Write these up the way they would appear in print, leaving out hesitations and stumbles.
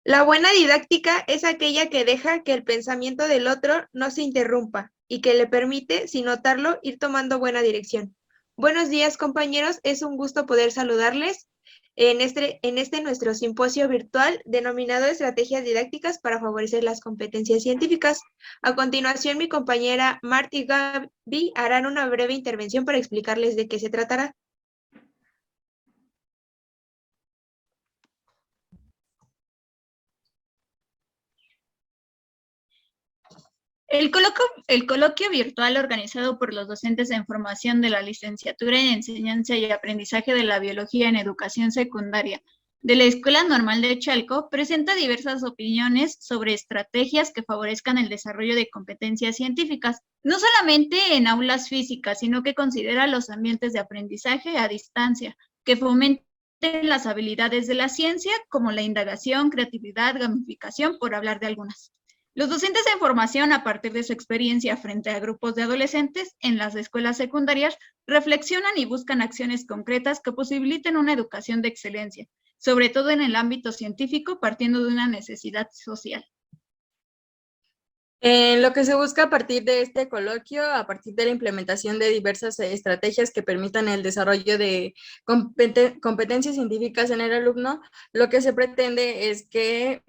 La buena didáctica es aquella que deja que el pensamiento del otro no se interrumpa y que le permite, sin notarlo, ir tomando buena dirección. Buenos días, compañeros. Es un gusto poder saludarles en este nuestro simposio virtual denominado Estrategias didácticas para favorecer las competencias científicas. A continuación, mi compañera Marta y Gaby harán una breve intervención para explicarles de qué se tratará. El coloquio virtual organizado por los docentes de formación de la Licenciatura en Enseñanza y Aprendizaje de la Biología en Educación Secundaria de la Escuela Normal de Chalco presenta diversas opiniones sobre estrategias que favorezcan el desarrollo de competencias científicas, no solamente en aulas físicas, sino que considera los ambientes de aprendizaje a distancia, que fomenten las habilidades de la ciencia como la indagación, creatividad, gamificación, por hablar de algunas. Los docentes en formación, a partir de su experiencia frente a grupos de adolescentes en las escuelas secundarias, reflexionan y buscan acciones concretas que posibiliten una educación de excelencia, sobre todo en el ámbito científico, partiendo de una necesidad social. Lo que se busca a partir de este coloquio, a partir de la implementación de diversas estrategias que permitan el desarrollo de competencias científicas en el alumno, lo que se pretende es que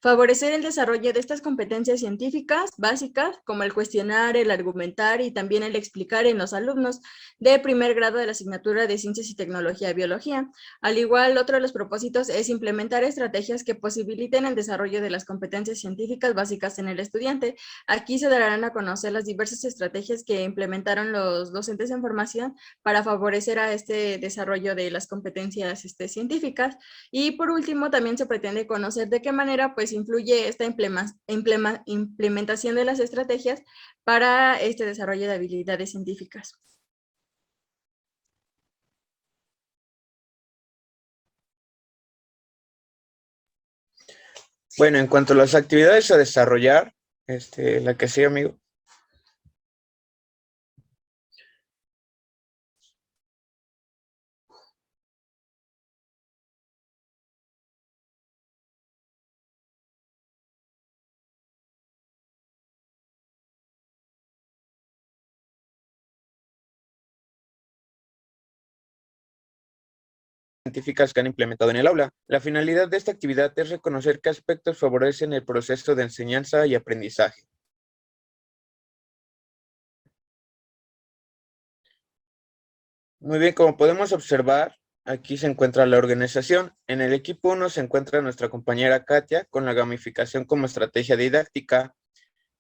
favorecer el desarrollo de estas competencias científicas básicas, como el cuestionar, el argumentar y también el explicar en los alumnos de primer grado de la asignatura de Ciencias y Tecnología y Biología. Al igual, otro de los propósitos es implementar estrategias que posibiliten el desarrollo de las competencias científicas básicas en el estudiante. Aquí se darán a conocer las diversas estrategias que implementaron los docentes en formación para favorecer a este desarrollo de las competencias científicas. Y por último, también se pretende conocer de qué manera pues influye esta implementación de las estrategias para este desarrollo de habilidades científicas. Bueno, en cuanto a las actividades a desarrollar, la que sigue, amigo. Científicas que han implementado en el aula. La finalidad de esta actividad es reconocer qué aspectos favorecen el proceso de enseñanza y aprendizaje. Muy bien, como podemos observar, aquí se encuentra la organización. En el equipo 1 se encuentra nuestra compañera Katia con la gamificación como estrategia didáctica.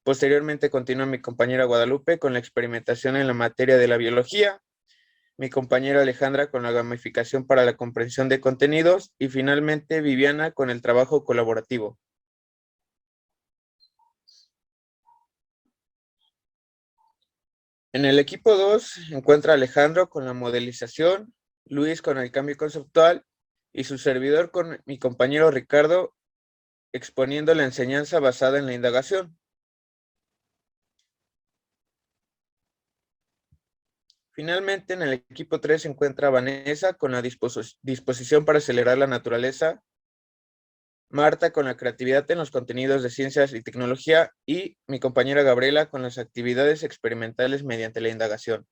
Posteriormente continúa mi compañera Guadalupe con la experimentación en la materia de la biología, mi compañera Alejandra con la gamificación para la comprensión de contenidos y finalmente Viviana con el trabajo colaborativo. En el equipo 2 se encuentra Alejandro con la modelización, Luis con el cambio conceptual y su servidor con mi compañero Ricardo exponiendo la enseñanza basada en la indagación. Finalmente, en el equipo 3 se encuentra Vanessa con la disposición para acelerar la naturaleza, Marta con la creatividad en los contenidos de ciencias y tecnología y mi compañera Gabriela con las actividades experimentales mediante la indagación.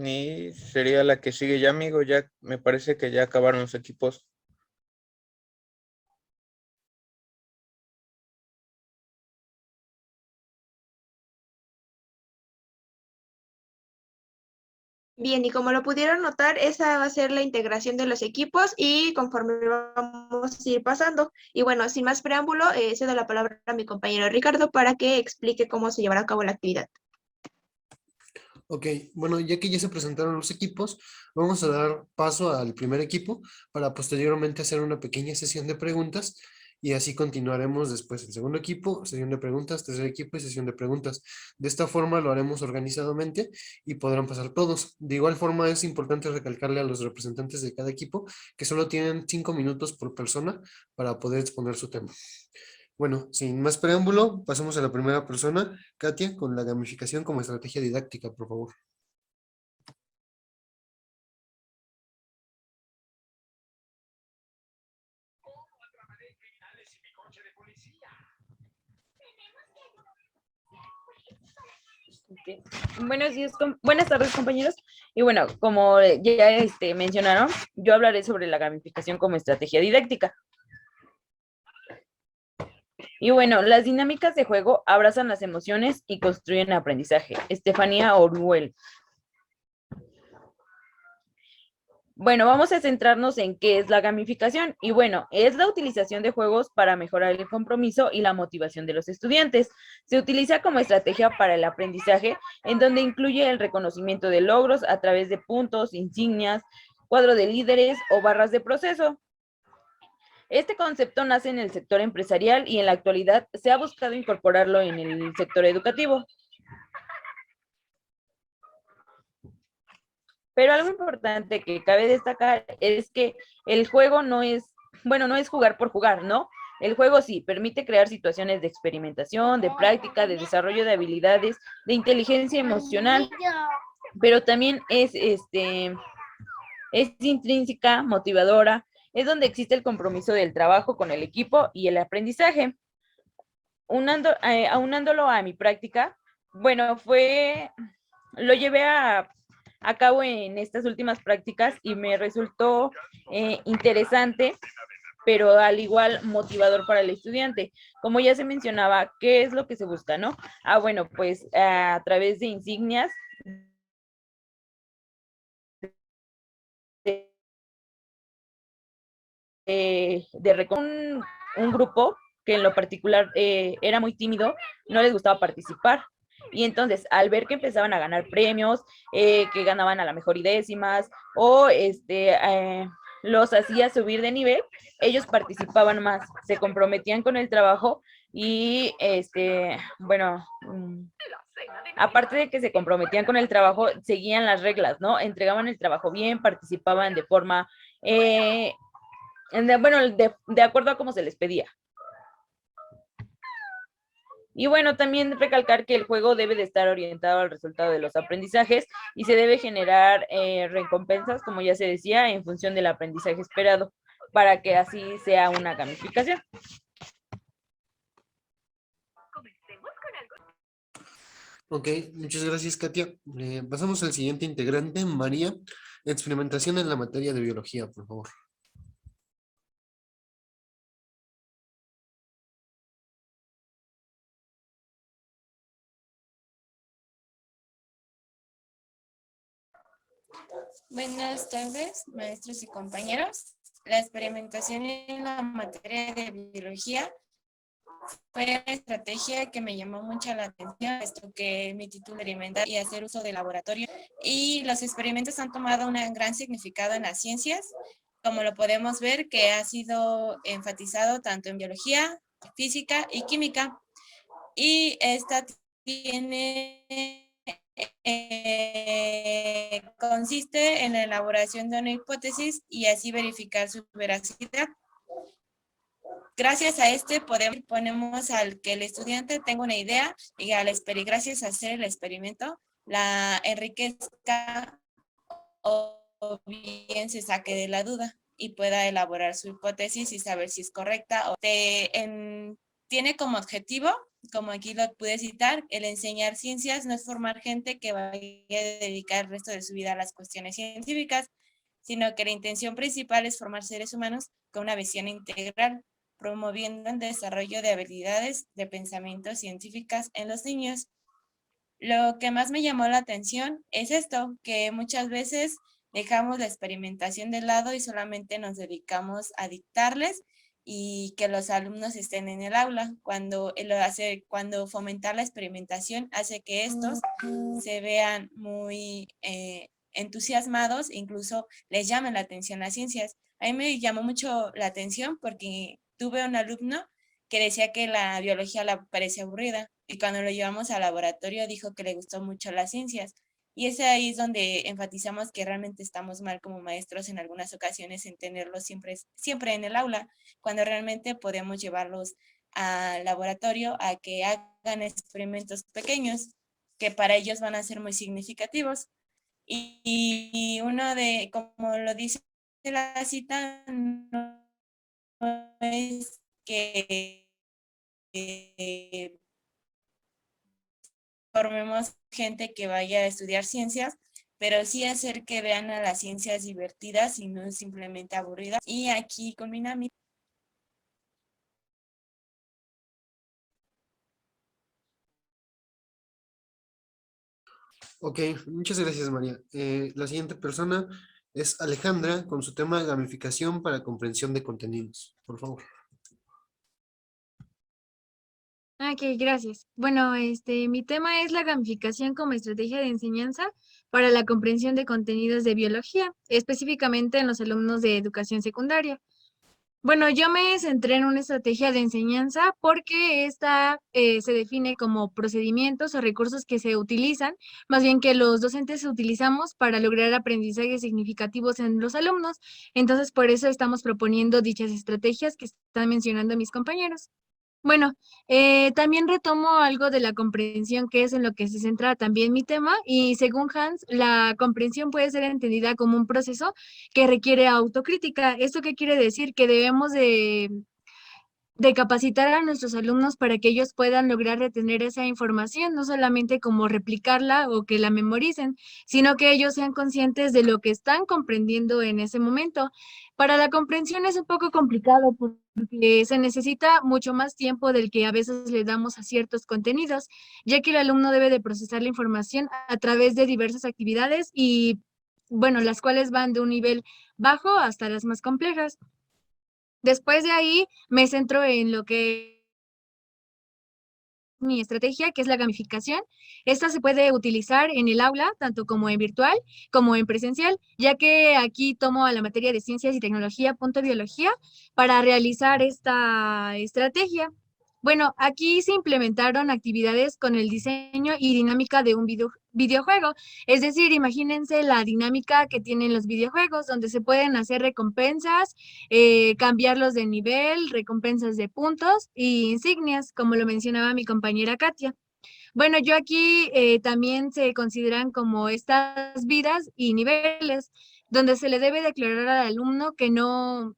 Y sería la que sigue ya, amigo. Ya me parece que ya acabaron los equipos. Bien, y como lo pudieron notar, esa va a ser la integración de los equipos y conforme vamos a ir pasando. Y bueno, sin más preámbulo, cedo la palabra a mi compañero Ricardo para que explique cómo se llevará a cabo la actividad. Ok, bueno, ya que ya se presentaron los equipos, vamos a dar paso al primer equipo para posteriormente hacer una pequeña sesión de preguntas Y así continuaremos después el segundo equipo, sesión de preguntas, tercer equipo y sesión de preguntas. De esta forma lo haremos organizadamente y podrán pasar todos. De igual forma es importante recalcarle a los representantes de cada equipo que solo tienen 5 minutos por persona para poder exponer su tema. Bueno, sin más preámbulo, pasemos a la primera persona, Katia, con la gamificación como estrategia didáctica, por favor. Okay. Buenas tardes, compañeros. Y bueno, como ya mencionaron, yo hablaré sobre la gamificación como estrategia didáctica. Y bueno, las dinámicas de juego abrazan las emociones y construyen aprendizaje. Estefanía Orwell. Bueno, vamos a centrarnos en qué es la gamificación. Y bueno, es la utilización de juegos para mejorar el compromiso y la motivación de los estudiantes. Se utiliza como estrategia para el aprendizaje, en donde incluye el reconocimiento de logros a través de puntos, insignias, cuadro de líderes o barras de proceso. Este concepto nace en el sector empresarial y en la actualidad se ha buscado incorporarlo en el sector educativo. Pero algo importante que cabe destacar es que el juego no es jugar por jugar, ¿no? El juego sí permite crear situaciones de experimentación, de práctica, de desarrollo de habilidades, de inteligencia emocional, pero también es intrínseca, motivadora, es donde existe el compromiso del trabajo con el equipo y el aprendizaje. Aunándolo a mi práctica, bueno, lo llevé a cabo en estas últimas prácticas y me resultó interesante, pero al igual motivador para el estudiante. Como ya se mencionaba, ¿qué es lo que se busca, no? Bueno, pues a través de insignias, un grupo que en lo particular era muy tímido, no les gustaba participar. Y entonces, al ver que empezaban a ganar premios, que ganaban a la mejor y décimas, o los hacía subir de nivel, ellos participaban más, se comprometían con el trabajo y, aparte de que se comprometían con el trabajo, seguían las reglas, ¿no? Entregaban el trabajo bien, participaban de forma, de acuerdo a cómo se les pedía. Y bueno, también recalcar que el juego debe de estar orientado al resultado de los aprendizajes y se debe generar recompensas, como ya se decía, en función del aprendizaje esperado, para que así sea una gamificación. Ok, muchas gracias, Katia. Pasamos al siguiente integrante, María. Experimentación en la materia de biología, por favor. Buenas tardes, maestros y compañeros. La experimentación en la materia de biología fue una estrategia que me llamó mucho la atención, puesto que mi título era experimentar y hacer uso de laboratorio. Y los experimentos han tomado un gran significado en las ciencias, como lo podemos ver, que ha sido enfatizado tanto en biología, física y química. Y esta consiste en la elaboración de una hipótesis y así verificar su veracidad. Gracias a ponemos al que el estudiante tenga una idea y gracias a hacer el experimento la enriquezca o bien se saque de la duda y pueda elaborar su hipótesis y saber si es correcta. Tiene como objetivo, como aquí lo pude citar, el enseñar ciencias no es formar gente que vaya a dedicar el resto de su vida a las cuestiones científicas, sino que la intención principal es formar seres humanos con una visión integral, promoviendo el desarrollo de habilidades de pensamiento científicas en los niños. Lo que más me llamó la atención es esto, que muchas veces dejamos la experimentación de lado y solamente nos dedicamos a dictarles y que los alumnos estén en el aula. Cuando fomentar la experimentación hace que estos se vean muy entusiasmados e incluso les llamen la atención las ciencias. A mí me llamó mucho la atención porque tuve un alumno que decía que la biología le parecía aburrida y cuando lo llevamos al laboratorio dijo que le gustó mucho las ciencias. Y es ahí donde enfatizamos que realmente estamos mal como maestros en algunas ocasiones en tenerlos siempre en el aula, cuando realmente podemos llevarlos al laboratorio a que hagan experimentos pequeños que para ellos van a ser muy significativos. Y uno de, como lo dice la cita, no es que formemos gente que vaya a estudiar ciencias, pero sí hacer que vean a las ciencias divertidas y no simplemente aburridas. Y aquí culmina mi... Ok, muchas gracias, María. La siguiente persona es Alejandra con su tema de gamificación para comprensión de contenidos. Por favor. Ok, gracias. Bueno, mi tema es la gamificación como estrategia de enseñanza para la comprensión de contenidos de biología, específicamente en los alumnos de educación secundaria. Bueno, yo me centré en una estrategia de enseñanza porque esta se define como procedimientos o recursos que se utilizan, más bien que los docentes utilizamos para lograr aprendizajes significativos en los alumnos. Entonces, por eso estamos proponiendo dichas estrategias que están mencionando mis compañeros. Bueno, también retomo algo de la comprensión, que es en lo que se centra también mi tema, y según Hans, la comprensión puede ser entendida como un proceso que requiere autocrítica. ¿Esto qué quiere decir? Que debemos de capacitar a nuestros alumnos para que ellos puedan lograr retener esa información, no solamente como replicarla o que la memoricen, sino que ellos sean conscientes de lo que están comprendiendo en ese momento. Para la comprensión es un poco complicado porque se necesita mucho más tiempo del que a veces le damos a ciertos contenidos, ya que el alumno debe de procesar la información a través de diversas actividades y, bueno, las cuales van de un nivel bajo hasta las más complejas. Después de ahí me centro en lo que mi estrategia, que es la gamificación. Esta se puede utilizar en el aula, tanto como en virtual como en presencial, ya que aquí tomo a la materia de ciencias y tecnología, punto biología, para realizar esta estrategia. Bueno, aquí se implementaron actividades con el diseño y dinámica de un videojuego. Es decir, imagínense la dinámica que tienen los videojuegos, donde se pueden hacer recompensas, cambiarlos de nivel, recompensas de puntos y insignias, como lo mencionaba mi compañera Katia. Bueno, yo aquí también se consideran como estas vidas y niveles, donde se le debe declarar al alumno que no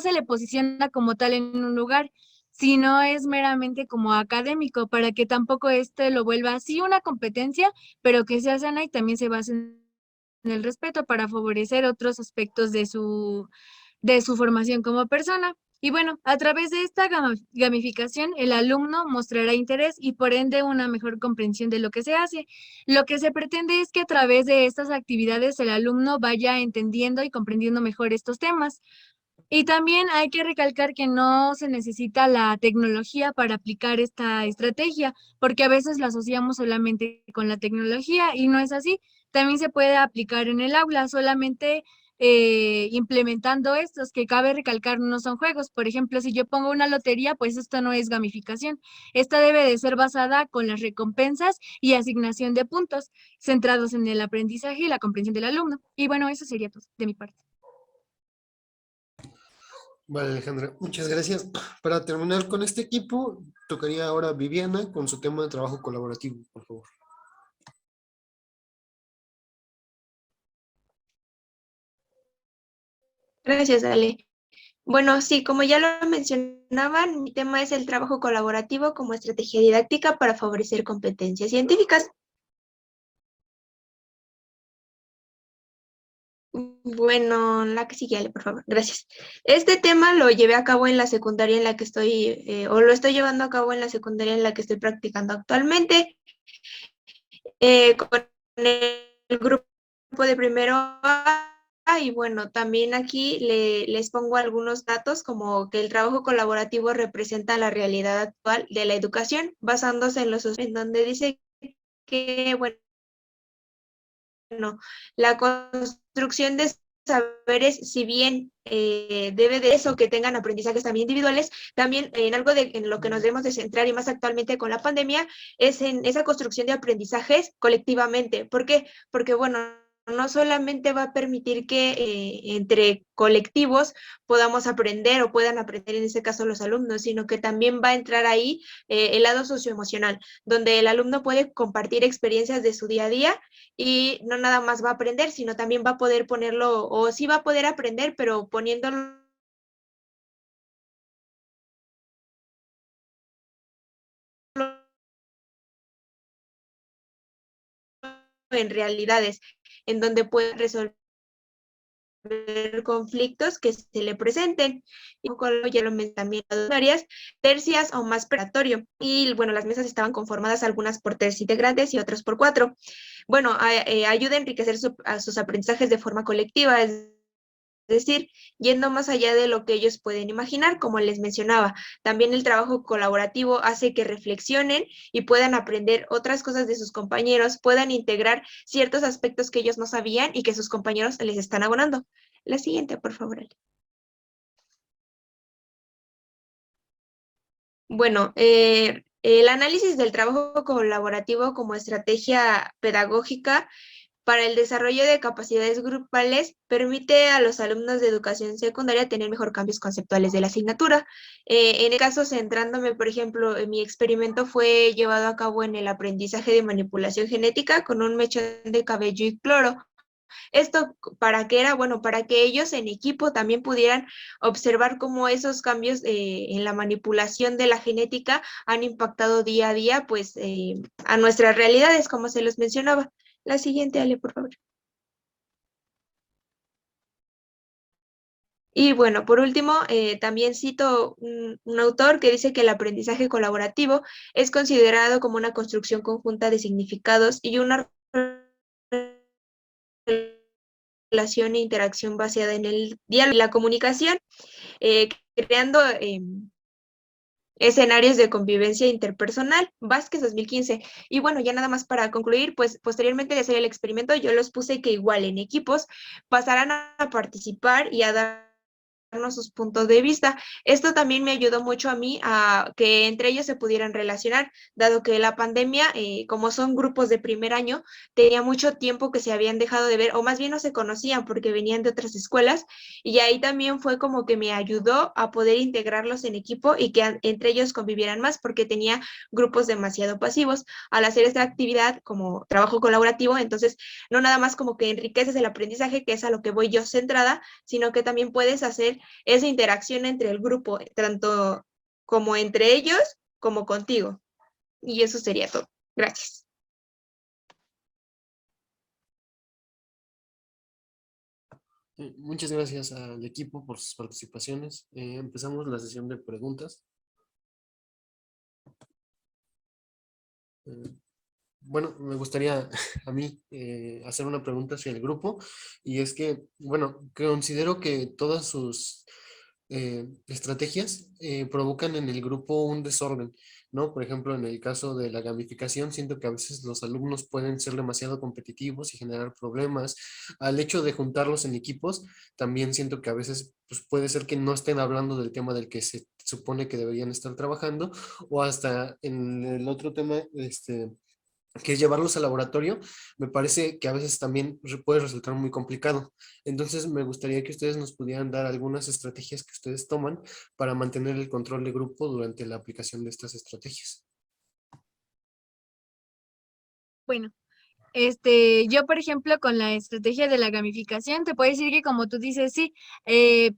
se le posiciona como tal en un lugar, sino es meramente como académico, para que tampoco lo vuelva así una competencia, pero que sea sana y también se base en el respeto para favorecer otros aspectos de su formación como persona. Y bueno, a través de esta gamificación, el alumno mostrará interés y por ende una mejor comprensión de lo que se hace. Lo que se pretende es que a través de estas actividades el alumno vaya entendiendo y comprendiendo mejor estos temas. Y también hay que recalcar que no se necesita la tecnología para aplicar esta estrategia, porque a veces la asociamos solamente con la tecnología y no es así. También se puede aplicar en el aula, solamente implementando estos, que cabe recalcar no son juegos. Por ejemplo, si yo pongo una lotería, pues esto no es gamificación. Esta debe de ser basada con las recompensas y asignación de puntos, centrados en el aprendizaje y la comprensión del alumno. Y bueno, eso sería todo de mi parte. Vale, Alejandra, muchas gracias. Para terminar con este equipo, tocaría ahora Viviana con su tema de trabajo colaborativo, por favor. Gracias, Ale. Bueno, sí, como ya lo mencionaban, mi tema es el trabajo colaborativo como estrategia didáctica para favorecer competencias científicas. Bueno, la que sigue, Ale, por favor. Gracias. Este tema lo llevé a cabo en la secundaria en la que estoy, o lo estoy llevando a cabo en la secundaria en la que estoy practicando actualmente, con el grupo de primero A. Y bueno, también aquí les pongo algunos datos como que el trabajo colaborativo representa la realidad actual de la educación, basándose en en donde dice que, bueno, la construcción de saberes, si bien debe de eso que tengan aprendizajes también individuales, también en algo en lo que nos debemos de centrar y más actualmente con la pandemia es en esa construcción de aprendizajes colectivamente. ¿Por qué? Porque bueno, no solamente va a permitir que entre colectivos podamos aprender o puedan aprender en este caso los alumnos, sino que también va a entrar ahí el lado socioemocional, donde el alumno puede compartir experiencias de su día a día y no nada más va a aprender, sino también va a poder ponerlo, o sí va a poder aprender, pero poniéndolo en realidades, en donde puede resolver conflictos que se le presenten. Y ya lo mencioné también, áreas tercias o más preparatorio. Y bueno, las mesas estaban conformadas algunas por 3 integrantes y otras por 4. Bueno, ayuda a enriquecer a sus aprendizajes de forma colectiva, es decir, yendo más allá de lo que ellos pueden imaginar, como les mencionaba. También el trabajo colaborativo hace que reflexionen y puedan aprender otras cosas de sus compañeros, puedan integrar ciertos aspectos que ellos no sabían y que sus compañeros les están abonando. La siguiente, por favor. Ale. Bueno, el análisis del trabajo colaborativo como estrategia pedagógica para el desarrollo de capacidades grupales permite a los alumnos de educación secundaria tener mejor cambios conceptuales de la asignatura. En el caso, centrándome, por ejemplo, en mi experimento fue llevado a cabo en el aprendizaje de manipulación genética con un mechón de cabello y cloro. ¿Esto para qué era? Bueno, para que ellos en equipo también pudieran observar cómo esos cambios en la manipulación de la genética han impactado día a día, pues, a nuestras realidades, como se los mencionaba. La siguiente, Ale, por favor. Y bueno, por último, también cito un autor que dice que el aprendizaje colaborativo es considerado como una construcción conjunta de significados y una relación e interacción basada en el diálogo y la comunicación, eh, creando escenarios de convivencia interpersonal, Vázquez 2015. Y bueno, ya nada más para concluir, pues posteriormente de hacer el experimento, yo los puse que igual en equipos pasarán a participar y a dar sus puntos de vista. Esto también me ayudó mucho a mí a que entre ellos se pudieran relacionar, dado que la pandemia, como son grupos de primer año, tenía mucho tiempo que se habían dejado de ver, o más bien no se conocían porque venían de otras escuelas, y ahí también fue como que me ayudó a poder integrarlos en equipo y que entre ellos convivieran más porque tenía grupos demasiado pasivos. Al hacer esta actividad como trabajo colaborativo, entonces no nada más como que enriqueces el aprendizaje, que es a lo que voy yo centrada, sino que también puedes hacer esa interacción entre el grupo, tanto como entre ellos como contigo. Y eso sería todo. Gracias. Muchas gracias al equipo por sus participaciones. Empezamos la sesión de preguntas. Bueno, me gustaría a mí hacer una pregunta hacia el grupo, y es que, bueno, considero que todas sus estrategias provocan en el grupo un desorden, ¿no? Por ejemplo, en el caso de la gamificación, siento que a veces los alumnos pueden ser demasiado competitivos y generar problemas. Al hecho de juntarlos en equipos, también siento que a veces pues, puede ser que no estén hablando del tema del que se supone que deberían estar trabajando, o hasta en el otro tema, que es llevarlos al laboratorio, me parece que a veces también puede resultar muy complicado. Entonces, me gustaría que ustedes nos pudieran dar algunas estrategias que ustedes toman para mantener el control de grupo durante la aplicación de estas estrategias. Bueno, yo, por ejemplo, con la estrategia de la gamificación, te puedo decir que como tú dices, sí,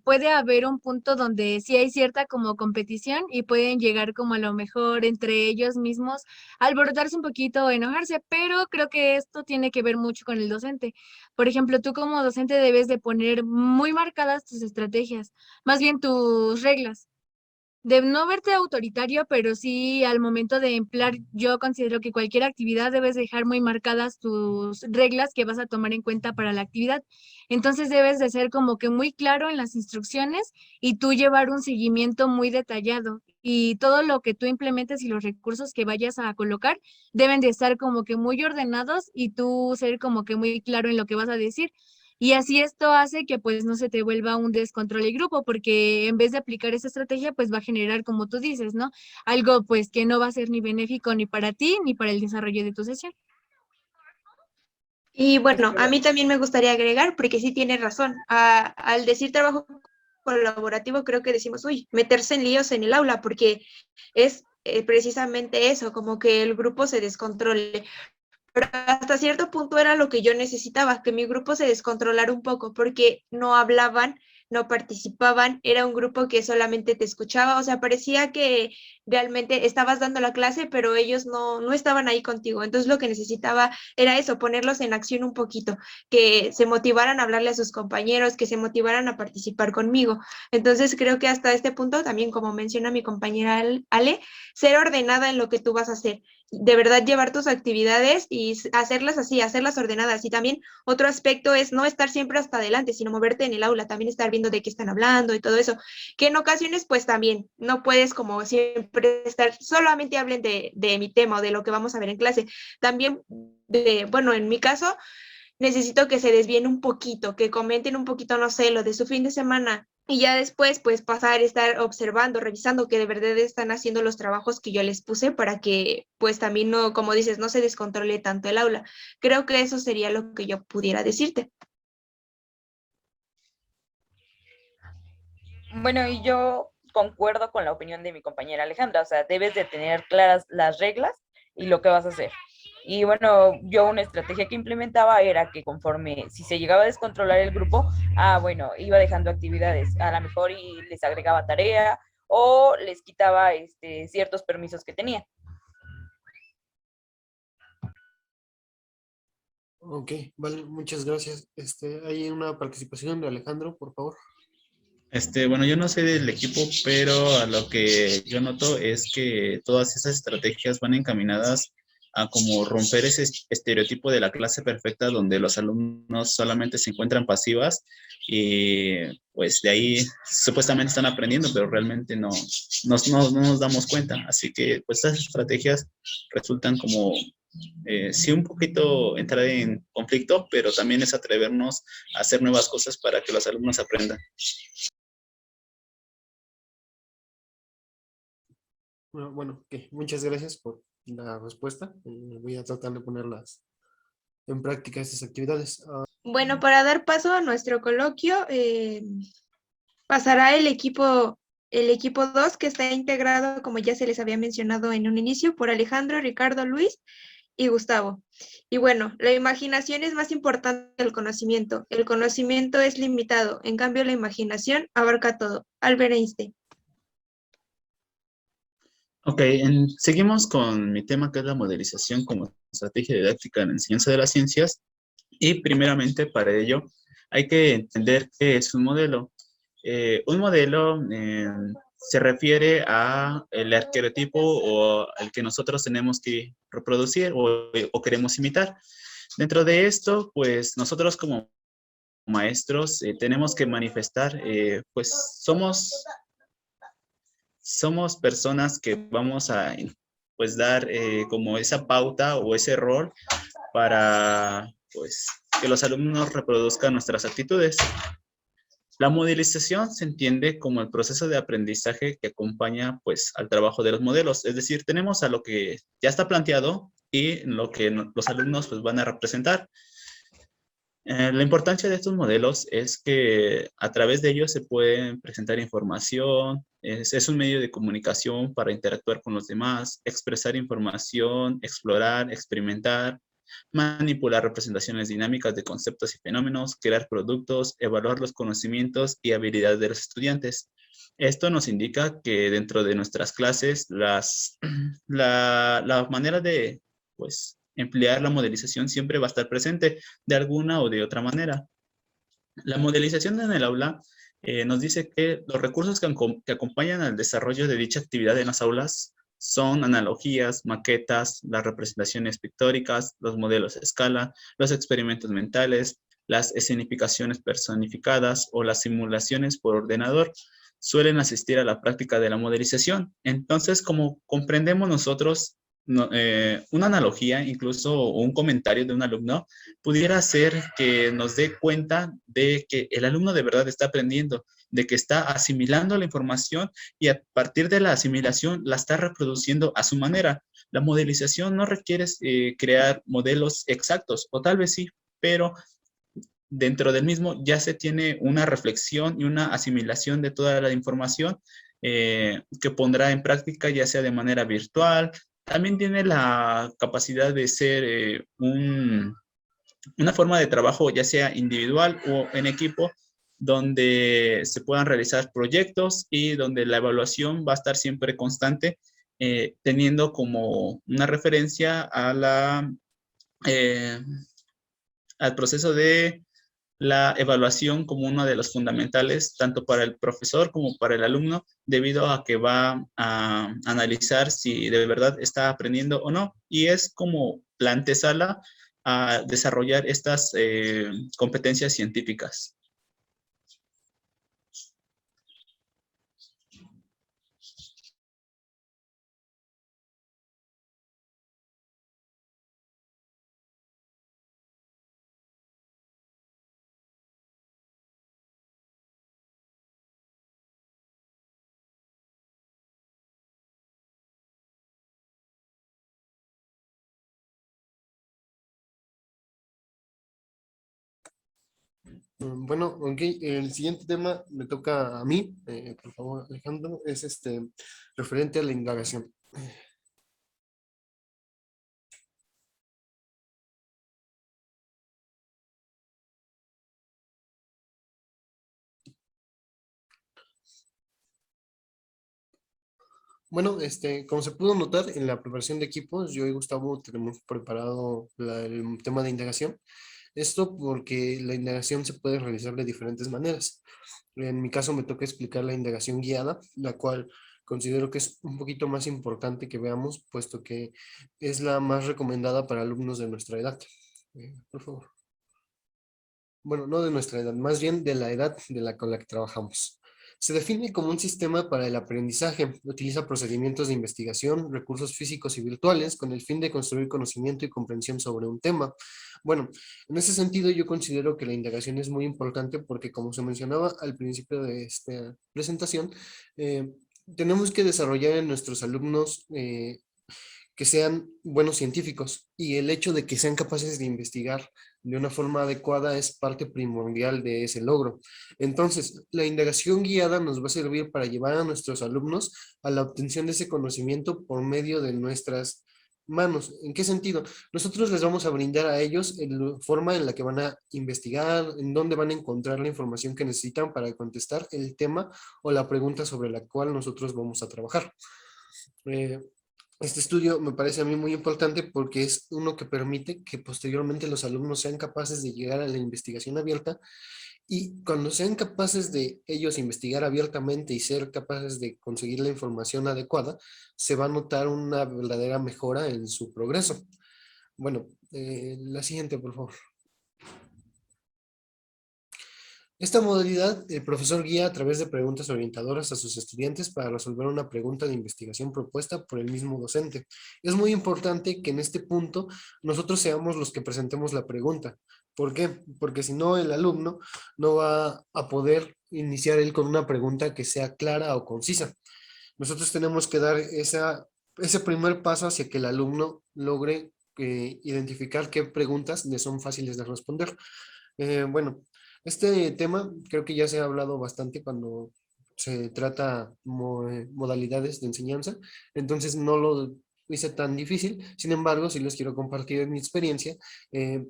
puede haber un punto donde sí hay cierta como competición y pueden llegar como a lo mejor entre ellos mismos a alborotarse un poquito o enojarse, pero creo que esto tiene que ver mucho con el docente. Por ejemplo, tú como docente debes de poner muy marcadas tus estrategias, más bien tus reglas. De no verte autoritario, pero sí al momento de emplear, yo considero que cualquier actividad debes dejar muy marcadas tus reglas que vas a tomar en cuenta para la actividad. Entonces debes de ser como que muy claro en las instrucciones y tú llevar un seguimiento muy detallado. Y todo lo que tú implementes y los recursos que vayas a colocar deben de estar como que muy ordenados y tú ser como que muy claro en lo que vas a decir. Y así esto hace que pues no se te vuelva un descontrol el grupo, porque en vez de aplicar esa estrategia, pues va a generar, como tú dices, ¿no? Algo pues que no va a ser ni benéfico ni para ti ni para el desarrollo de tu sesión. Y bueno, a mí también me gustaría agregar, porque sí tiene razón, al decir trabajo colaborativo creo que decimos, uy, meterse en líos en el aula, porque es precisamente eso, como que el grupo se descontrole. Pero hasta cierto punto era lo que yo necesitaba, que mi grupo se descontrolara un poco, porque no hablaban, no participaban, era un grupo que solamente te escuchaba, o sea, parecía que realmente estabas dando la clase, pero ellos no estaban ahí contigo. Entonces lo que necesitaba era eso, ponerlos en acción un poquito, que se motivaran a hablarle a sus compañeros, que se motivaran a participar conmigo. Entonces creo que hasta este punto, también como menciona mi compañera Ale, ser ordenada en lo que tú vas a hacer, de verdad llevar tus actividades y hacerlas así, hacerlas ordenadas. Y también otro aspecto es no estar siempre hasta adelante, sino moverte en el aula, también estar viendo de qué están hablando y todo eso, que en ocasiones pues también no puedes como siempre estar, solamente hablen de mi tema o de lo que vamos a ver en clase. También, bueno, en mi caso, necesito que se desvíen un poquito, que comenten un poquito, no sé, lo de su fin de semana. Y ya después, pues pasar, estar observando, revisando que de verdad están haciendo los trabajos que yo les puse para que, pues también no, como dices, no se descontrole tanto el aula. Creo que eso sería lo que yo pudiera decirte. Bueno, y yo concuerdo con la opinión de mi compañera Alejandra, o sea, debes de tener claras las reglas y lo que vas a hacer. Y bueno, yo una estrategia que implementaba era que conforme, si se llegaba a descontrolar el grupo, bueno, iba dejando actividades, a lo mejor y les agregaba tarea o les quitaba ciertos permisos que tenía. Ok, vale, muchas gracias. Hay una participación de Alejandro, por favor. Bueno, yo no soy del equipo, pero a lo que yo noto es que todas esas estrategias van encaminadas a como romper ese estereotipo de la clase perfecta donde los alumnos solamente se encuentran pasivas y pues de ahí supuestamente están aprendiendo, pero realmente no nos damos cuenta. Así que pues estas estrategias resultan como sí un poquito entrar en conflicto, pero también es atrevernos a hacer nuevas cosas para que los alumnos aprendan. Bueno, ok, muchas gracias por la respuesta. Voy a tratar de ponerlas en práctica estas actividades. Bueno, para dar paso a nuestro coloquio, pasará el equipo 2, que está integrado, como ya se les había mencionado en un inicio, por Alejandro, Ricardo, Luis y Gustavo. Y bueno, la imaginación es más importante que el conocimiento. El conocimiento es limitado, en cambio la imaginación abarca todo. Albert Einstein. Ok, seguimos con mi tema que es la modelización como estrategia didáctica en la enseñanza de las ciencias. Y primeramente para ello hay que entender qué es un modelo. Un modelo se refiere a el arquetipo o el que nosotros tenemos que reproducir o queremos imitar. Dentro de esto, pues nosotros como maestros tenemos que manifestar, pues somos personas que vamos a pues dar como esa pauta o ese rol para pues que los alumnos reproduzcan nuestras actitudes. La modelización se entiende como el proceso de aprendizaje que acompaña pues al trabajo de los modelos, es decir, tenemos a lo que ya está planteado y lo que los alumnos pues van a representar. La importancia de estos modelos es que a través de ellos se puede presentar información, es un medio de comunicación para interactuar con los demás, expresar información, explorar, experimentar, manipular representaciones dinámicas de conceptos y fenómenos, crear productos, evaluar los conocimientos y habilidades de los estudiantes. Esto nos indica que dentro de nuestras clases la manera de pues, emplear la modelización siempre va a estar presente de alguna o de otra manera. La modelización en el aula nos dice que los recursos que acompañan al desarrollo de dicha actividad en las aulas son analogías, maquetas, las representaciones pictóricas, los modelos a escala, los experimentos mentales, las escenificaciones personificadas o las simulaciones por ordenador suelen asistir a la práctica de la modelización. Entonces, como comprendemos nosotros, una analogía, incluso un comentario de un alumno, pudiera ser que nos dé cuenta de que el alumno de verdad está aprendiendo, de que está asimilando la información y a partir de la asimilación la está reproduciendo a su manera. La modelización no requiere crear modelos exactos, o tal vez sí, pero dentro del mismo ya se tiene una reflexión y una asimilación de toda la información que pondrá en práctica ya sea de manera virtual. También tiene la capacidad de ser una forma de trabajo ya sea individual o en equipo, donde se puedan realizar proyectos y donde la evaluación va a estar siempre constante, teniendo como una referencia a eh, al proceso de la evaluación como uno de los fundamentales, tanto para el profesor como para el alumno, debido a que va a analizar si de verdad está aprendiendo o no. Y es como la antesala a desarrollar estas competencias científicas. Bueno, ok, el siguiente tema me toca a mí, por favor, Alejandro, es referente a la indagación. Bueno, como se pudo notar en la preparación de equipos, yo y Gustavo tenemos preparado el tema de indagación. Esto porque la indagación se puede realizar de diferentes maneras. En mi caso me toca explicar la indagación guiada, la cual considero que es un poquito más importante que veamos, puesto que es la más recomendada para alumnos de nuestra edad. Por favor. Bueno, no de nuestra edad, más bien de la edad con la que trabajamos. Se define como un sistema para el aprendizaje. Utiliza procedimientos de investigación, recursos físicos y virtuales con el fin de construir conocimiento y comprensión sobre un tema. Bueno, en ese sentido yo considero que la indagación es muy importante porque como se mencionaba al principio de esta presentación, eh, tenemos que desarrollar en nuestros alumnos que sean buenos científicos y el hecho de que sean capaces de investigar de una forma adecuada es parte primordial de ese logro. Entonces, la indagación guiada nos va a servir para llevar a nuestros alumnos a la obtención de ese conocimiento por medio de nuestras manos. ¿En qué sentido? Nosotros les vamos a brindar a ellos la forma en la que van a investigar, en dónde van a encontrar la información que necesitan para contestar el tema o la pregunta sobre la cual nosotros vamos a trabajar. Eh, este estudio me parece a mí muy importante porque es uno que permite que posteriormente los alumnos sean capaces de llegar a la investigación abierta y cuando sean capaces de ellos investigar abiertamente y ser capaces de conseguir la información adecuada, se va a notar una verdadera mejora en su progreso. Bueno, la siguiente, por favor. Esta modalidad, el profesor guía a través de preguntas orientadoras a sus estudiantes para resolver una pregunta de investigación propuesta por el mismo docente. Es muy importante que en este punto nosotros seamos los que presentemos la pregunta. ¿Por qué? Porque si no, el alumno no va a poder iniciar él con una pregunta que sea clara o concisa. Nosotros tenemos que dar ese primer paso hacia que el alumno logre identificar qué preguntas le son fáciles de responder. Bueno, este tema creo que ya se ha hablado bastante cuando se trata modalidades de enseñanza, entonces no lo hice tan difícil, sin embargo, sí les quiero compartir mi experiencia. eh,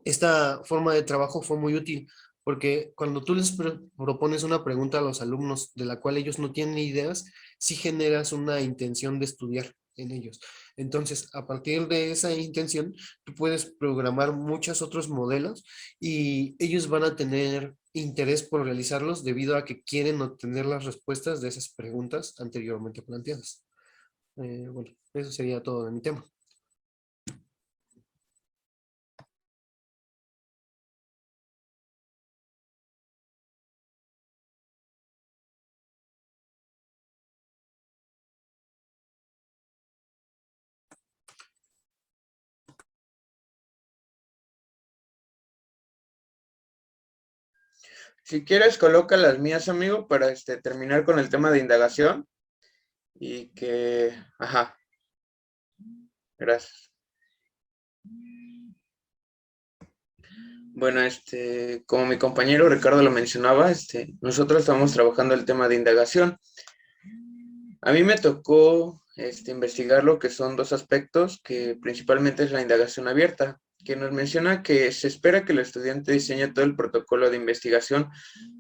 Esta forma de trabajo fue muy útil porque cuando tú les propones una pregunta a los alumnos de la cual ellos no tienen ideas, sí generas una intención de estudiar en ellos. Entonces, a partir de esa intención, tú puedes programar muchos otros modelos y ellos van a tener interés por realizarlos debido a que quieren obtener las respuestas de esas preguntas anteriormente planteadas. Bueno, eso sería todo de mi tema. Si quieres, coloca las mías, amigo, para terminar con el tema de indagación y que... Ajá, gracias. Bueno, como mi compañero Ricardo lo mencionaba, nosotros estamos trabajando el tema de indagación. A mí me tocó investigar lo que son dos aspectos, que principalmente es la indagación abierta, que nos menciona que se espera que el estudiante diseñe todo el protocolo de investigación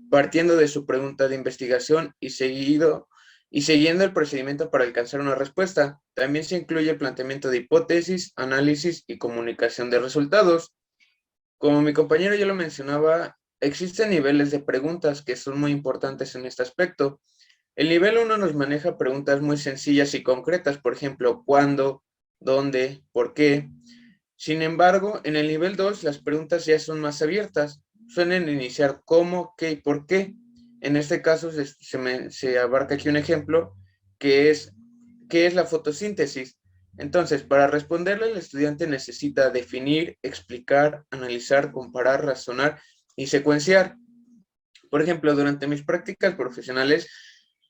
partiendo de su pregunta de investigación y siguiendo el procedimiento para alcanzar una respuesta. También se incluye el planteamiento de hipótesis, análisis y comunicación de resultados. Como mi compañero ya lo mencionaba, existen niveles de preguntas que son muy importantes en este aspecto. El nivel 1 nos maneja preguntas muy sencillas y concretas, por ejemplo, ¿cuándo? ¿Dónde? ¿Por qué? Sin embargo, en el nivel 2 las preguntas ya son más abiertas. Suelen iniciar cómo, qué y por qué. En este caso se abarca aquí un ejemplo que es ¿qué es la fotosíntesis? Entonces, para responderle, el estudiante necesita definir, explicar, analizar, comparar, razonar y secuenciar. Por ejemplo, durante mis prácticas profesionales,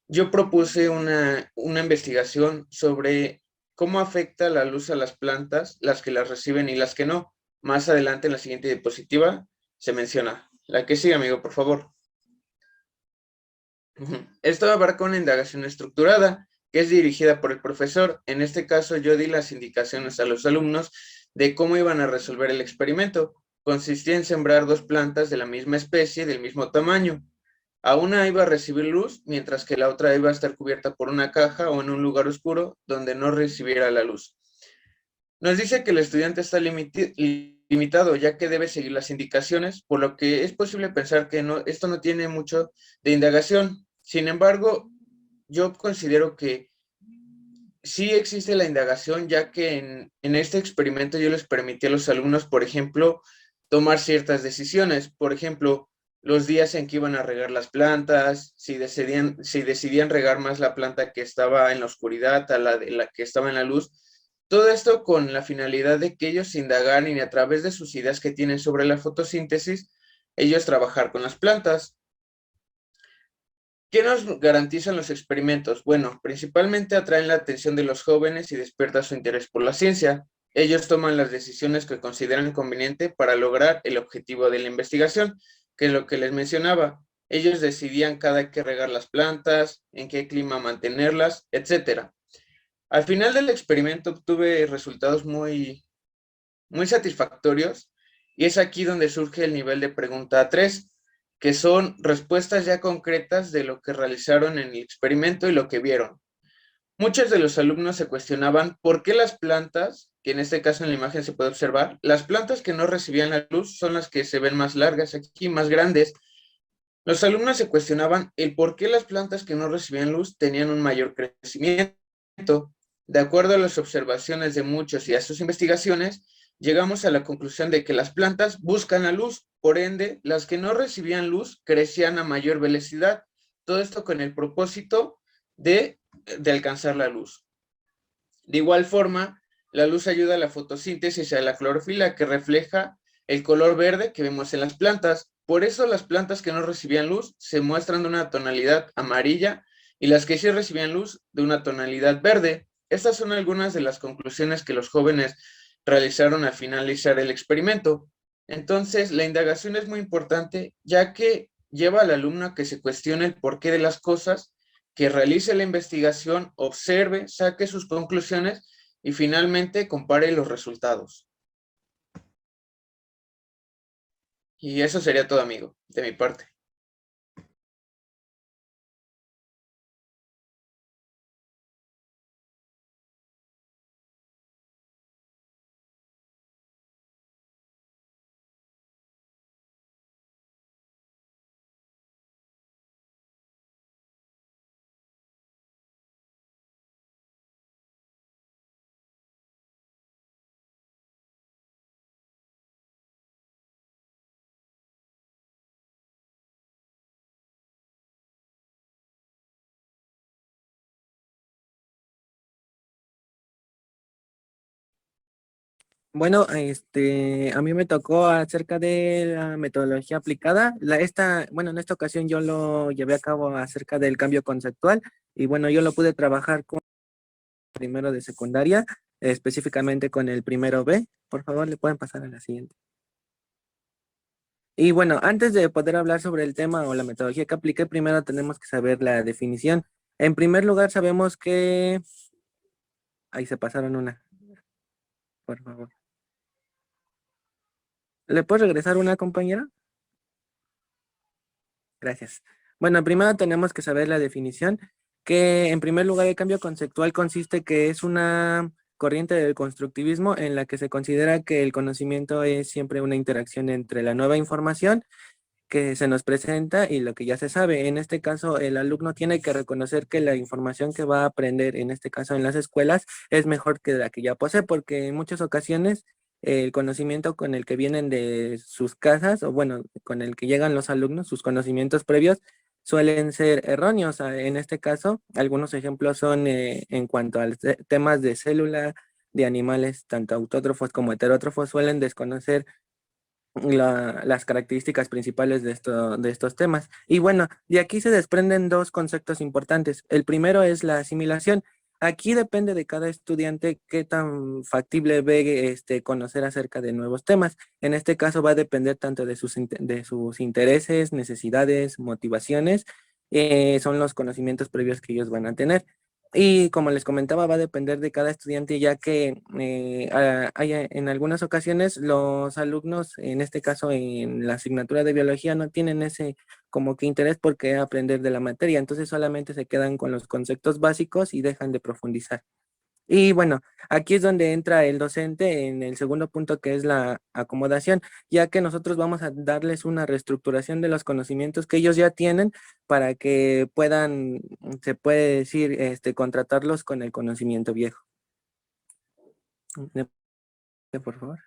yo propuse una investigación sobre cómo afecta la luz a las plantas, las que las reciben y las que no. Más adelante en la siguiente diapositiva se menciona. La que sigue, amigo, por favor. Esto abarca una indagación estructurada que es dirigida por el profesor. En este caso, yo di las indicaciones a los alumnos de cómo iban a resolver el experimento. Consistía en sembrar dos plantas de la misma especie, del mismo tamaño. A una iba a recibir luz, mientras que la otra iba a estar cubierta por una caja o en un lugar oscuro donde no recibiera la luz. Nos dice que el estudiante está limitado, ya que debe seguir las indicaciones, por lo que es posible pensar que esto no tiene mucho de indagación. Sin embargo, yo considero que sí existe la indagación, ya que en este experimento yo les permití a los alumnos, por ejemplo, tomar ciertas decisiones. Por ejemplo, los días en que iban a regar las plantas, si decidían regar más la planta que estaba en la oscuridad a la de la que estaba en la luz. Todo esto con la finalidad de que ellos indagaran y a través de sus ideas que tienen sobre la fotosíntesis, ellos trabajar con las plantas. ¿Qué nos garantizan los experimentos? Bueno, principalmente atraen la atención de los jóvenes y despierta su interés por la ciencia. Ellos toman las decisiones que consideran conveniente para lograr el objetivo de la investigación, que es lo que les mencionaba. Ellos decidían cada que regar las plantas, en qué clima mantenerlas, etcétera. Al final del experimento obtuve resultados muy satisfactorios y es aquí donde surge el nivel de pregunta 3, que son respuestas ya concretas de lo que realizaron en el experimento y lo que vieron. Muchos de los alumnos se cuestionaban por qué las plantas, que en este caso en la imagen se puede observar, las plantas que no recibían la luz son las que se ven más largas aquí, más grandes. Los alumnos se cuestionaban el por qué las plantas que no recibían luz tenían un mayor crecimiento. De acuerdo a las observaciones de muchos y a sus investigaciones, llegamos a la conclusión de que las plantas buscan la luz, por ende, las que no recibían luz crecían a mayor velocidad. Todo esto con el propósito de alcanzar la luz. De igual forma, la luz ayuda a la fotosíntesis y a la clorofila que refleja el color verde que vemos en las plantas. Por eso las plantas que no recibían luz se muestran de una tonalidad amarilla y las que sí recibían luz de una tonalidad verde. Estas son algunas de las conclusiones que los jóvenes realizaron al finalizar el experimento. Entonces, la indagación es muy importante, ya que lleva al alumno a que se cuestione el porqué de las cosas, que realice la investigación, observe, saque sus conclusiones y finalmente compare los resultados. Y eso sería todo, amigo, de mi parte. Bueno, a mí me tocó acerca de la metodología aplicada. Bueno, en esta ocasión yo lo llevé a cabo acerca del cambio conceptual y bueno, yo lo pude trabajar con primero de secundaria, específicamente con el primero B. Por favor, le pueden pasar a la siguiente. Y bueno, antes de poder hablar sobre el tema o la metodología que apliqué, primero tenemos que saber la definición. En primer lugar, sabemos que... Ahí se pasaron una, por favor. ¿Le puedo regresar una, compañera? Gracias. Bueno, primero tenemos que saber la definición, que en primer lugar el cambio conceptual consiste que es una corriente del constructivismo en la que se considera que el conocimiento es siempre una interacción entre la nueva información que se nos presenta y lo que ya se sabe. En este caso, el alumno tiene que reconocer que la información que va a aprender, en este caso en las escuelas, es mejor que la que ya posee, porque en muchas ocasiones el conocimiento con el que vienen de sus casas, o bueno, con el que llegan los alumnos, sus conocimientos previos, suelen ser erróneos. En este caso, algunos ejemplos son en cuanto a temas de célula, de animales, tanto autótrofos como heterótrofos, suelen desconocer las características principales de estos temas. Y bueno, de aquí se desprenden dos conceptos importantes. El primero es la asimilación. Aquí depende de cada estudiante qué tan factible ve conocer acerca de nuevos temas. En este caso va a depender tanto de de sus intereses, necesidades, motivaciones, son los conocimientos previos que ellos van a tener. Y como les comentaba, va a depender de cada estudiante, ya que en algunas ocasiones los alumnos, en este caso en la asignatura de biología, no tienen ese como que interés por qué aprender de la materia, entonces solamente se quedan con los conceptos básicos y dejan de profundizar. Y bueno, aquí es donde entra el docente en el segundo punto, que es la acomodación, ya que nosotros vamos a darles una reestructuración de los conocimientos que ellos ya tienen para que puedan, se puede decir, contratarlos con el conocimiento viejo. Por favor.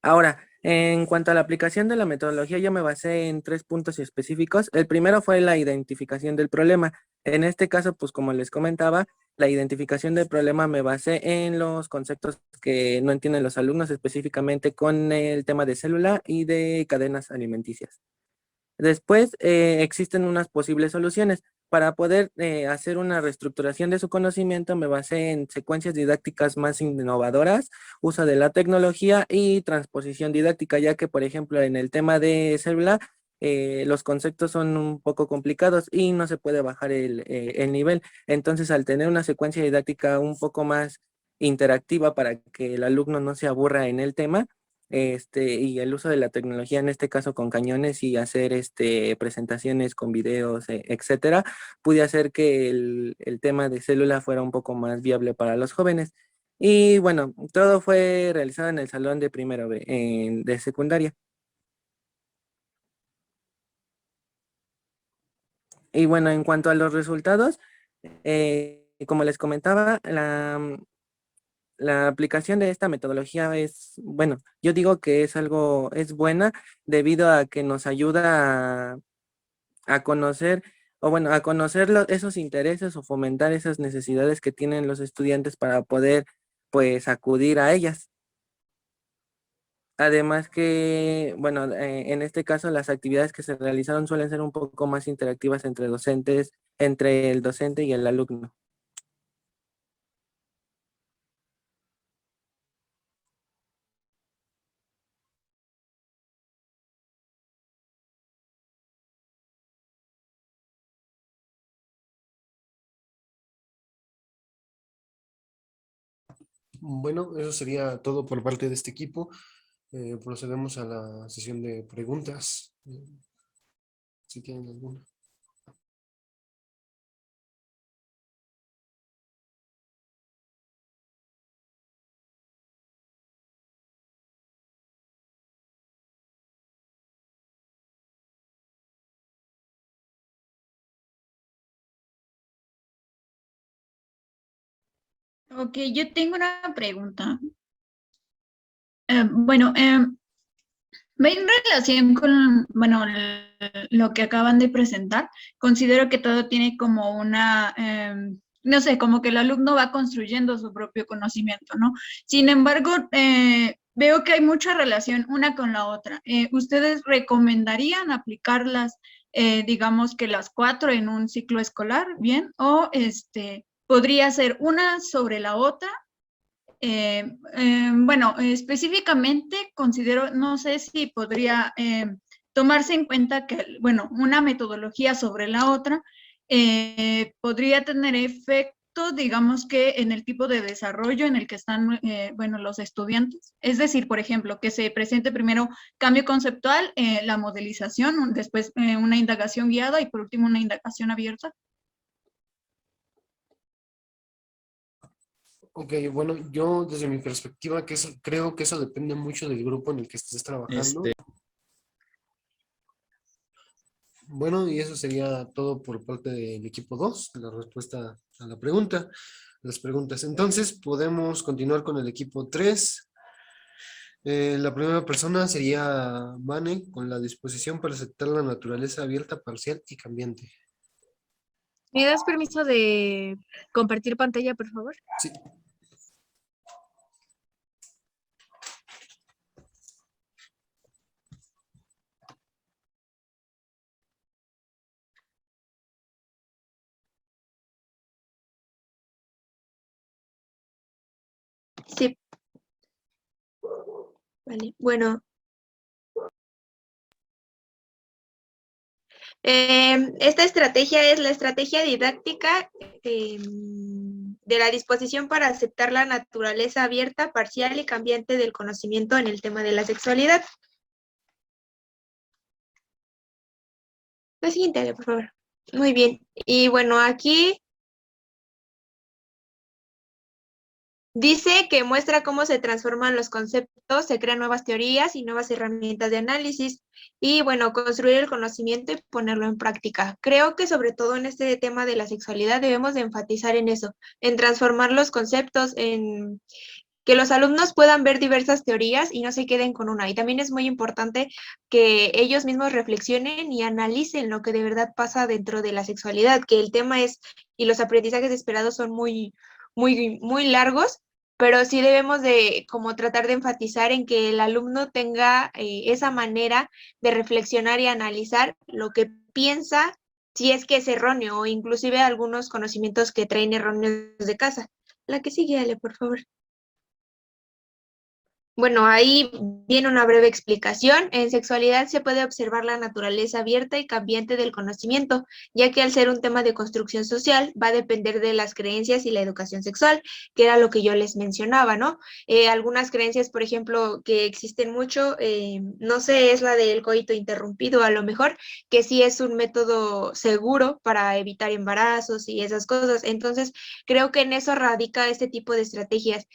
Ahora, en cuanto a la aplicación de la metodología, yo me basé en 3 puntos específicos. El primero fue la identificación del problema. En este caso, pues como les comentaba, la identificación del problema me basé en los conceptos que no entienden los alumnos, específicamente con el tema de célula y de cadenas alimenticias. Después existen unas posibles soluciones. Para poder hacer una reestructuración de su conocimiento, me basé en secuencias didácticas más innovadoras, uso de la tecnología y transposición didáctica, ya que, por ejemplo, en el tema de célula, los conceptos son un poco complicados y no se puede bajar el nivel. Entonces, al tener una secuencia didáctica un poco más interactiva para que el alumno no se aburra en el tema, y el uso de la tecnología, en este caso con cañones y hacer presentaciones con videos, etcétera, pude hacer que el tema de célula fuera un poco más viable para los jóvenes. Y bueno, todo fue realizado en el salón de primero B, de secundaria. Y bueno, en cuanto a los resultados, como les comentaba, la aplicación de esta metodología es, bueno, yo digo que es buena debido a que nos ayuda a conocer, o bueno, a conocer esos intereses o fomentar esas necesidades que tienen los estudiantes para poder, pues, acudir a ellas. Además que, bueno, en este caso las actividades que se realizaron suelen ser un poco más interactivas entre docentes, entre el docente y el alumno. Bueno, eso sería todo por parte de este equipo. Procedemos a la sesión de preguntas. Si tienen alguna. Ok, yo tengo una pregunta. Bueno, va en relación con, bueno, lo que acaban de presentar. Considero que todo tiene como una no sé, como que el alumno va construyendo su propio conocimiento, ¿no? Sin embargo, veo que hay mucha relación una con la otra. ¿Ustedes recomendarían aplicarlas, digamos que las 4 en un ciclo escolar, bien? ¿O podría ser una sobre la otra? Bueno, específicamente considero, no sé si podría tomarse en cuenta que, bueno, una metodología sobre la otra podría tener efecto, digamos que en el tipo de desarrollo en el que están, bueno, los estudiantes. Es decir, por ejemplo, que se presente primero cambio conceptual, la modelización, después una indagación guiada y por último una indagación abierta. Ok, bueno, yo desde mi perspectiva creo que eso depende mucho del grupo en el que estés trabajando. Bueno, y eso sería todo por parte del equipo 2, la respuesta a la pregunta, las preguntas. Entonces, podemos continuar con el equipo 3. La primera persona sería Vane, con la disposición para aceptar la naturaleza abierta, parcial y cambiante. ¿Me das permiso de compartir pantalla, por favor? Sí. Sí. Vale, bueno. Esta estrategia es la estrategia didáctica de la disposición para aceptar la naturaleza abierta, parcial y cambiante del conocimiento en el tema de la sexualidad. La siguiente, por favor. Muy bien. Y bueno, aquí dice que muestra cómo se transforman los conceptos, se crean nuevas teorías y nuevas herramientas de análisis y, bueno, construir el conocimiento y ponerlo en práctica. Creo que sobre todo en este tema de la sexualidad debemos de enfatizar en eso, en transformar los conceptos, en que los alumnos puedan ver diversas teorías y no se queden con una. Y también es muy importante que ellos mismos reflexionen y analicen lo que de verdad pasa dentro de la sexualidad, que el tema es, y los aprendizajes esperados son muy largos, pero sí debemos de como tratar de enfatizar en que el alumno tenga esa manera de reflexionar y analizar lo que piensa, si es que es erróneo, o inclusive algunos conocimientos que traen erróneos de casa. La que sigue, Ale, por favor. Bueno, ahí viene una breve explicación. En sexualidad se puede observar la naturaleza abierta y cambiante del conocimiento, ya que al ser un tema de construcción social va a depender de las creencias y la educación sexual, que era lo que yo les mencionaba, ¿no? Algunas creencias, por ejemplo, que existen mucho, no sé, es la del coito interrumpido, a lo mejor, que sí es un método seguro para evitar embarazos y esas cosas. Entonces, creo que en eso radica este tipo de estrategias.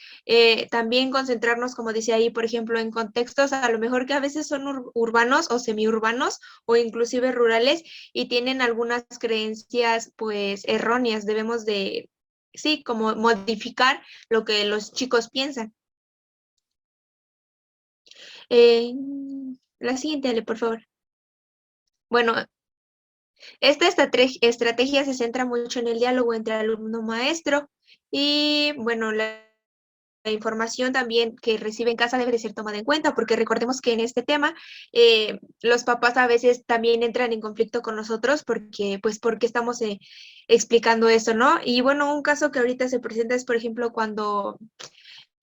También concentrarnos, como dice ahí, por ejemplo, en contextos a lo mejor que a veces son urbanos o semiurbanos o inclusive rurales y tienen algunas creencias pues erróneas. Debemos de, sí, como modificar lo que los chicos piensan. La siguiente, Ale, por favor. Bueno, esta estrategia se centra mucho en el diálogo entre alumno-maestro y, bueno, la información también que recibe en casa debe de ser tomada en cuenta, porque recordemos que en este tema los papás a veces también entran en conflicto con nosotros porque estamos explicando eso, ¿no? Y bueno, un caso que ahorita se presenta es, por ejemplo, cuando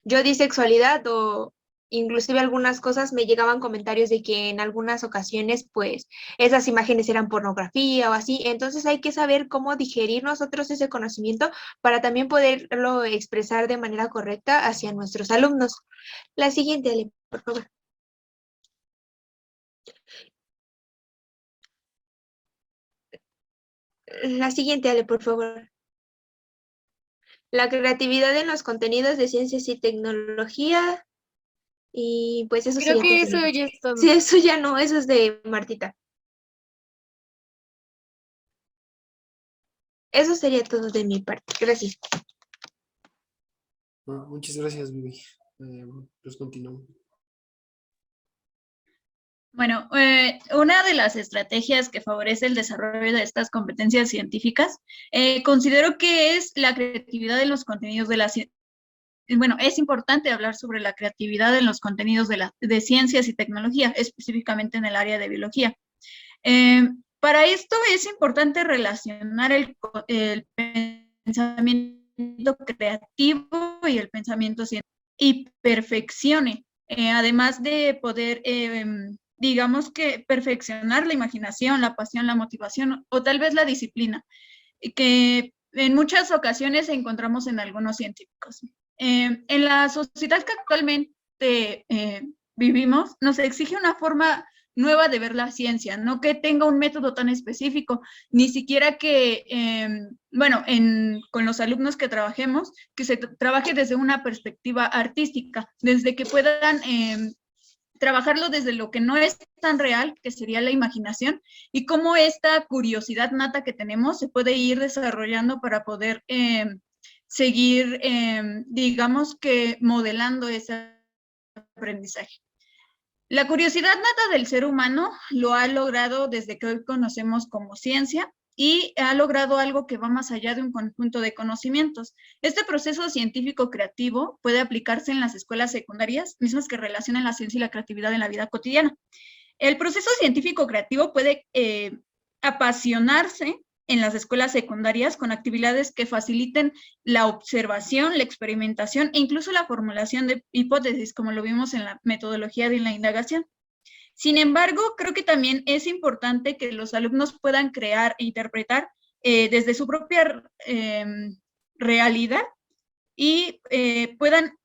yo di sexualidad o inclusive algunas cosas me llegaban comentarios de que en algunas ocasiones pues esas imágenes eran pornografía o así, entonces hay que saber cómo digerir nosotros ese conocimiento para también poderlo expresar de manera correcta hacia nuestros alumnos. La siguiente, Ale, por favor. La siguiente, Ale, por favor. La creatividad en los contenidos de ciencias y tecnología. Y pues eso Creo sería que todo. eso ya es todo. Sí, eso ya no, eso es de Martita. Eso sería todo de mi parte. Gracias. Bueno, muchas gracias, Vivi. Pues continuamos. Bueno, una de las estrategias que favorece el desarrollo de estas competencias científicas, considero que es la creatividad en los contenidos de la ciencia. Bueno, es importante hablar sobre la creatividad en los contenidos de ciencias y tecnología, específicamente en el área de biología. Para esto es importante relacionar el pensamiento creativo y el pensamiento científico y perfeccione, además de poder, digamos que perfeccionar la imaginación, la pasión, la motivación o tal vez la disciplina, que en muchas ocasiones encontramos en algunos científicos. En la sociedad que actualmente vivimos, nos exige una forma nueva de ver la ciencia, no que tenga un método tan específico, ni siquiera que, bueno, con los alumnos que trabajemos, que se trabaje desde una perspectiva artística, desde que puedan trabajarlo desde lo que no es tan real, que sería la imaginación, y cómo esta curiosidad nata que tenemos se puede ir desarrollando para poder seguir, digamos que modelando ese aprendizaje. La curiosidad nata del ser humano lo ha logrado desde que hoy conocemos como ciencia y ha logrado algo que va más allá de un conjunto de conocimientos. Este proceso científico creativo puede aplicarse en las escuelas secundarias, mismas que relacionan la ciencia y la creatividad en la vida cotidiana. El proceso científico creativo puede apasionarse en las escuelas secundarias con actividades que faciliten la observación, la experimentación e incluso la formulación de hipótesis, como lo vimos en la metodología de la indagación. Sin embargo, creo que también es importante que los alumnos puedan crear e interpretar desde su propia realidad y puedan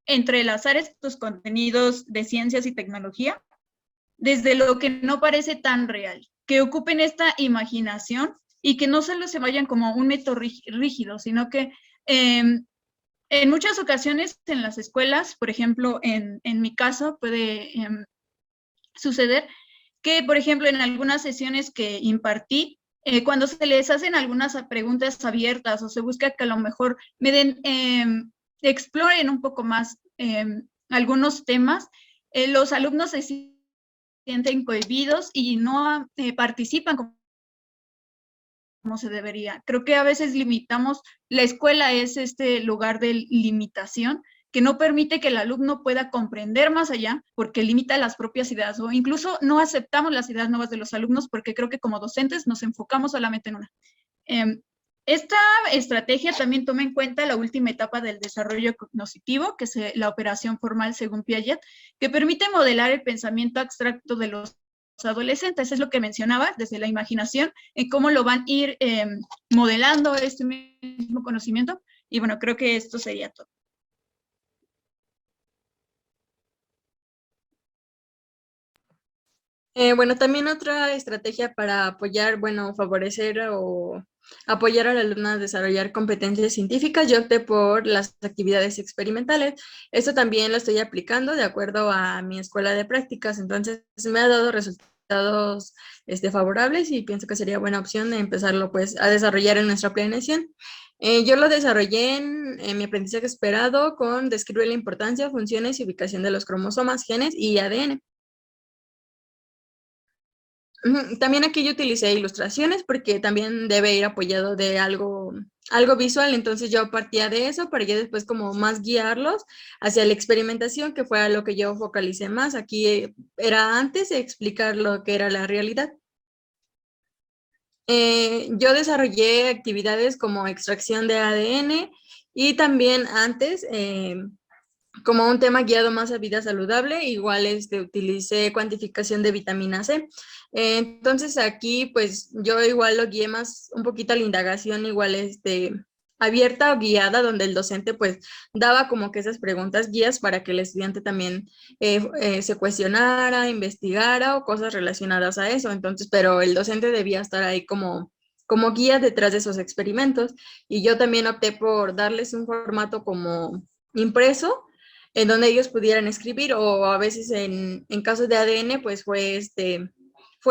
entrelazar estos contenidos de ciencias y tecnología desde lo que no parece tan real, que ocupen esta imaginación y que no solo se vayan como un método rígido, sino que en muchas ocasiones en las escuelas, por ejemplo, en mi caso puede suceder que, por ejemplo, en algunas sesiones que impartí, cuando se les hacen algunas preguntas abiertas o se busca que a lo mejor me den, exploren un poco más algunos temas, los alumnos se sienten cohibidos y no participan como se debería. Creo que a veces limitamos, la escuela es este lugar de limitación que no permite que el alumno pueda comprender más allá porque limita las propias ideas o incluso no aceptamos las ideas nuevas de los alumnos porque creo que como docentes nos enfocamos solamente en una. Esta estrategia también toma en cuenta la última etapa del desarrollo cognitivo, que es la operación formal según Piaget, que permite modelar el pensamiento abstracto de los adolescentes. Es lo que mencionaba, desde la imaginación, en cómo lo van a ir modelando este mismo conocimiento. Y bueno, creo que esto sería todo. Bueno, también otra estrategia para apoyar, bueno, favorecer o apoyar al alumno a desarrollar competencias científicas, yo opté por las actividades experimentales. Esto también lo estoy aplicando de acuerdo a mi escuela de prácticas, entonces me ha dado resultados favorables y pienso que sería buena opción de empezarlo pues a desarrollar en nuestra planeación. Yo lo desarrollé en mi aprendizaje esperado con describir la importancia, funciones y ubicación de los cromosomas, genes y ADN. También aquí yo utilicé ilustraciones porque también debe ir apoyado de algo visual, entonces yo partía de eso para ya después como más guiarlos hacia la experimentación, que fue a lo que yo focalicé más. Aquí era antes de explicar lo que era la realidad. Yo desarrollé actividades como extracción de ADN y también antes como un tema guiado más a vida saludable, igual utilicé cuantificación de vitamina C. Entonces aquí pues yo igual lo guié más un poquito a la indagación igual abierta o guiada, donde el docente pues daba como que esas preguntas guías para que el estudiante también se cuestionara, investigara o cosas relacionadas a eso. Entonces, pero el docente debía estar ahí como guía detrás de esos experimentos, y yo también opté por darles un formato como impreso en donde ellos pudieran escribir, o a veces en casos de ADN pues fue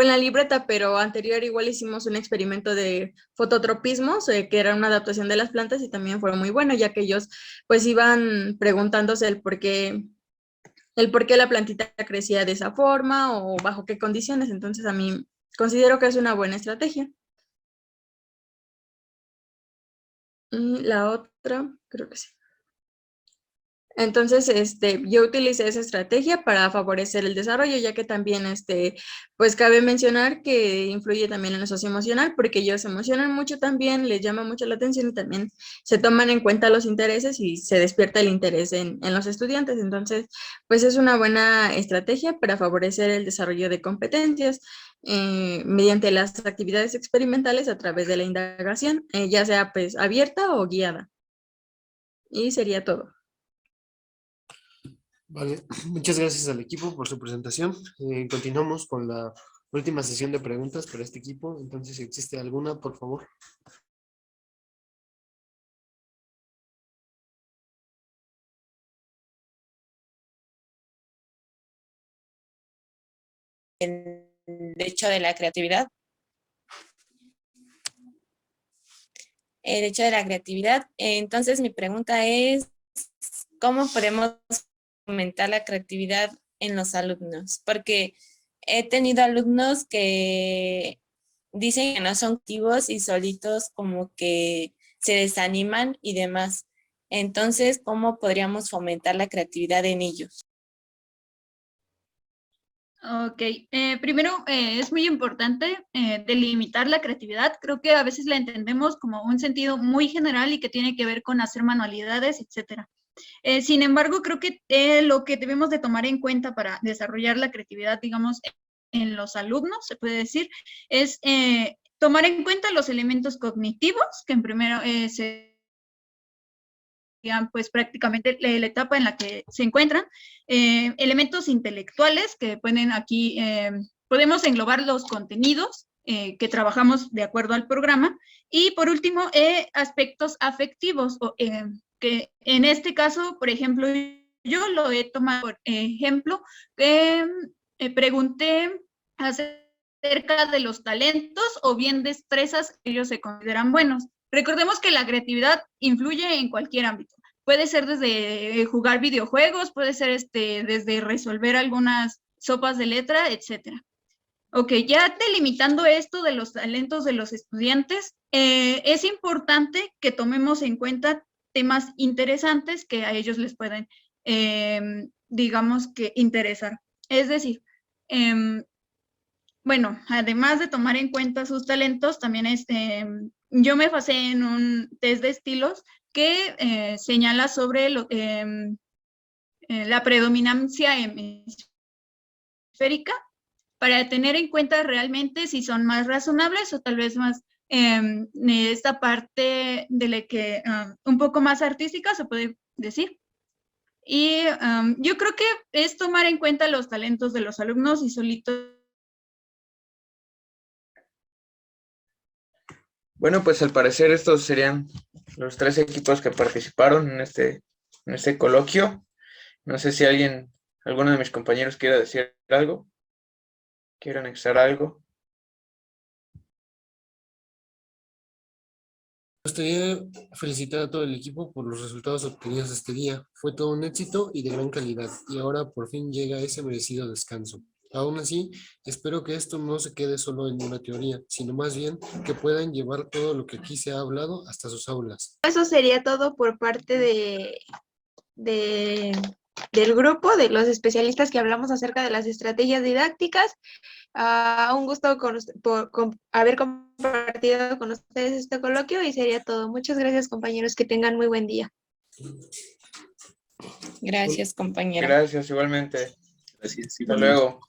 en la libreta, pero anterior igual hicimos un experimento de fototropismos, que era una adaptación de las plantas y también fue muy bueno, ya que ellos pues iban preguntándose el por qué el por qué la plantita crecía de esa forma o bajo qué condiciones. Entonces a mí considero que es una buena estrategia. Y la otra, creo que sí. Entonces, yo utilicé esa estrategia para favorecer el desarrollo, ya que también, pues cabe mencionar que influye también en lo socioemocional, porque ellos se emocionan mucho también, les llama mucho la atención y también se toman en cuenta los intereses y se despierta el interés en los estudiantes. Entonces, pues es una buena estrategia para favorecer el desarrollo de competencias mediante las actividades experimentales a través de la indagación, ya sea pues abierta o guiada. Y sería todo. Vale, muchas gracias al equipo por su presentación. Continuamos con la última sesión de preguntas para este equipo. Entonces, si existe alguna, por favor. El hecho de la creatividad. El hecho de la creatividad. Entonces, mi pregunta es, ¿cómo podemos fomentar la creatividad en los alumnos? Porque he tenido alumnos que dicen que no son activos y solitos como que se desaniman y demás. Entonces, ¿cómo podríamos fomentar la creatividad en ellos? Ok, primero es muy importante delimitar la creatividad. Creo que a veces la entendemos como un sentido muy general y que tiene que ver con hacer manualidades, etcétera. Sin embargo, creo que lo que debemos de tomar en cuenta para desarrollar la creatividad, digamos, en los alumnos, se puede decir, es tomar en cuenta los elementos cognitivos, que en primero pues prácticamente la etapa en la que se encuentran, elementos intelectuales que pueden aquí, podemos englobar los contenidos que trabajamos de acuerdo al programa, y por último, aspectos afectivos, que en este caso, por ejemplo, yo lo he tomado por ejemplo, pregunté acerca de los talentos o bien destrezas que ellos se consideran buenos. Recordemos que la creatividad influye en cualquier ámbito. Puede ser desde jugar videojuegos, puede ser desde resolver algunas sopas de letra, etcétera. Ok, ya delimitando esto de los talentos de los estudiantes, es importante que tomemos en cuenta temas interesantes que a ellos les pueden, digamos que, interesar. Es decir, bueno, además de tomar en cuenta sus talentos, también yo me basé en un test de estilos que señala sobre la predominancia hemisférica para tener en cuenta realmente si son más razonables o tal vez más esta parte de la que un poco más artística se puede decir. Y yo creo que es tomar en cuenta los talentos de los alumnos y solitos. Bueno, pues al parecer estos serían los 3 equipos que participaron en este coloquio. No sé si alguno de mis compañeros quiera decir algo, quiere anexar algo. Me gustaría felicitar a todo el equipo por los resultados obtenidos este día. Fue todo un éxito y de gran calidad, y ahora por fin llega ese merecido descanso. Aún así, espero que esto no se quede solo en una teoría, sino más bien que puedan llevar todo lo que aquí se ha hablado hasta sus aulas. Eso sería todo por parte del grupo, de los especialistas que hablamos acerca de las estrategias didácticas. Un gusto haber compartido con ustedes este coloquio y sería todo. Muchas gracias, compañeros, que tengan muy buen día. Gracias, compañera. Gracias, igualmente. Gracias. Hasta luego.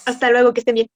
Hasta luego, que estén bien.